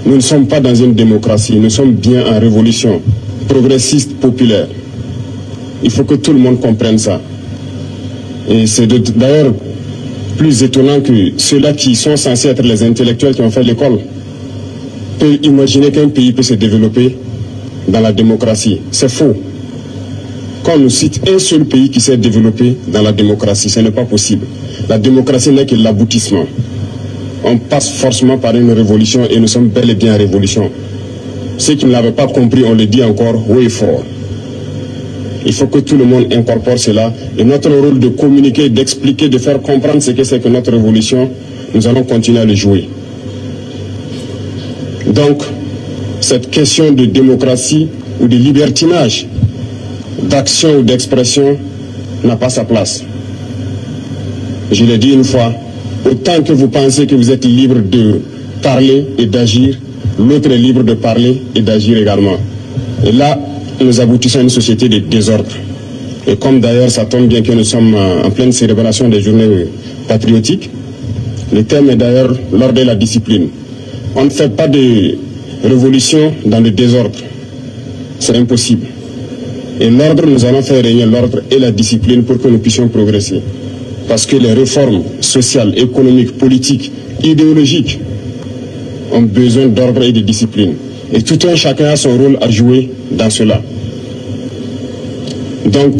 Nous ne sommes pas dans une démocratie, nous sommes bien en révolution progressiste, populaire. Il faut que tout le monde comprenne ça. Et c'est d'ailleurs plus étonnant que ceux-là qui sont censés être les intellectuels qui ont fait l'école peuvent imaginer qu'un pays peut se développer dans la démocratie. C'est faux. Quand on nous cite un seul pays qui s'est développé dans la démocratie, ce n'est pas possible. La démocratie n'est que l'aboutissement. On passe forcément par une révolution et nous sommes bel et bien en révolution. Ceux qui ne l'avaient pas compris, on le dit encore haut et fort. Il faut que tout le monde incorpore cela. Et notre rôle de communiquer, d'expliquer, de faire comprendre ce que c'est que notre révolution, nous allons continuer à le jouer. Donc, cette question de démocratie ou de libertinage, d'action ou d'expression n'a pas sa place. Je l'ai dit une fois, autant que vous pensez que vous êtes libre de parler et d'agir, l'autre est libre de parler et d'agir également. Et là, nous aboutissons à une société de désordre. Et comme d'ailleurs ça tombe bien que nous sommes en pleine célébration des journées patriotiques, le thème est d'ailleurs l'ordre et la discipline. On ne fait pas de révolution dans le désordre. C'est impossible. Et l'ordre, nous allons faire régner l'ordre et la discipline pour que nous puissions progresser. Parce que les réformes sociales, économiques, politiques, idéologiques ont besoin d'ordre et de discipline. Et tout un chacun a son rôle à jouer dans cela. Donc,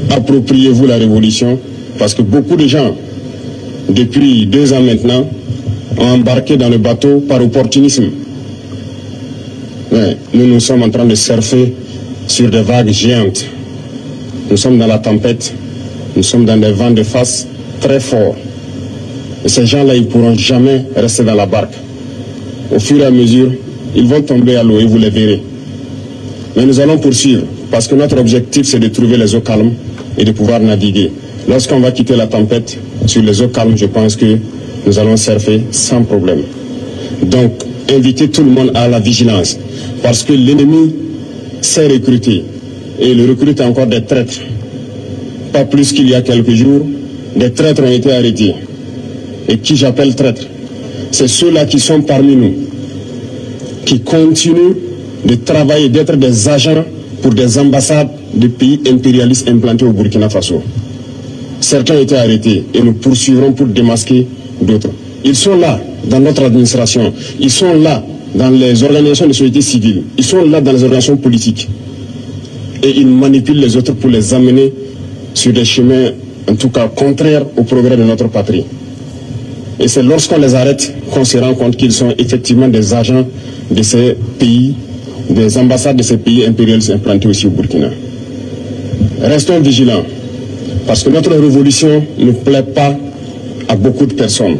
appropriez-vous la révolution, parce que beaucoup de gens, depuis 2 ans maintenant, ont embarqué dans le bateau par opportunisme. Mais nous sommes en train de surfer sur des vagues géantes. Nous sommes dans la tempête, nous sommes dans des vents de face très forts. Et ces gens-là, ils ne pourront jamais rester dans la barque. Au fur et à mesure, ils vont tomber à l'eau et vous les verrez. Mais nous allons poursuivre, parce que notre objectif, c'est de trouver les eaux calmes et de pouvoir naviguer. Lorsqu'on va quitter la tempête, sur les eaux calmes, je pense que nous allons surfer sans problème. Donc, invitez tout le monde à la vigilance, parce que l'ennemi s'est recruté, et il recrute encore des traîtres. Pas plus qu'il y a quelques jours, des traîtres ont été arrêtés. Et qui j'appelle traîtres? C'est ceux-là qui sont parmi nous, qui continuent de travailler, d'être des agents pour des ambassades de pays impérialistes implantés au Burkina Faso. Certains ont été arrêtés et nous poursuivrons pour démasquer d'autres. Ils sont là dans notre administration, ils sont là dans les organisations de société civile, ils sont là dans les organisations politiques. Et ils manipulent les autres pour les amener sur des chemins, en tout cas contraires au progrès de notre patrie. Et c'est lorsqu'on les arrête qu'on se rend compte qu'ils sont effectivement des agents de ces pays, des ambassades de ces pays impérialistes implantés aussi au Burkina. Restons vigilants, parce que notre révolution ne plaît pas à beaucoup de personnes.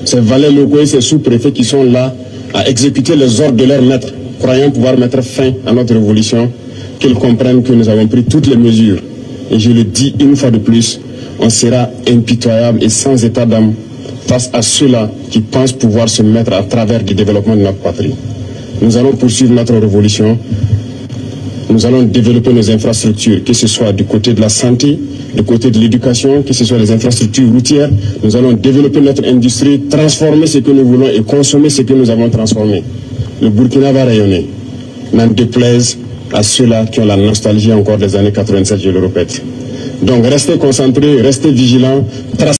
Ces valets locaux et ces sous-préfets qui sont là à exécuter les ordres de leurs maîtres, croyant pouvoir mettre fin à notre révolution, qu'ils comprennent que nous avons pris toutes les mesures. Et je le dis une fois de plus, on sera impitoyable et sans état d'âme face à ceux-là qui pensent pouvoir se mettre à travers du développement de notre patrie. Nous allons poursuivre notre révolution. Nous allons développer nos infrastructures, que ce soit du côté de la santé, du côté de l'éducation, que ce soit les infrastructures routières. Nous allons développer notre industrie, transformer ce que nous voulons et consommer ce que nous avons transformé. Le Burkina va rayonner. N'en déplaise à ceux-là qui ont la nostalgie encore des années 87, je le répète. Donc restez concentrés, restez vigilants.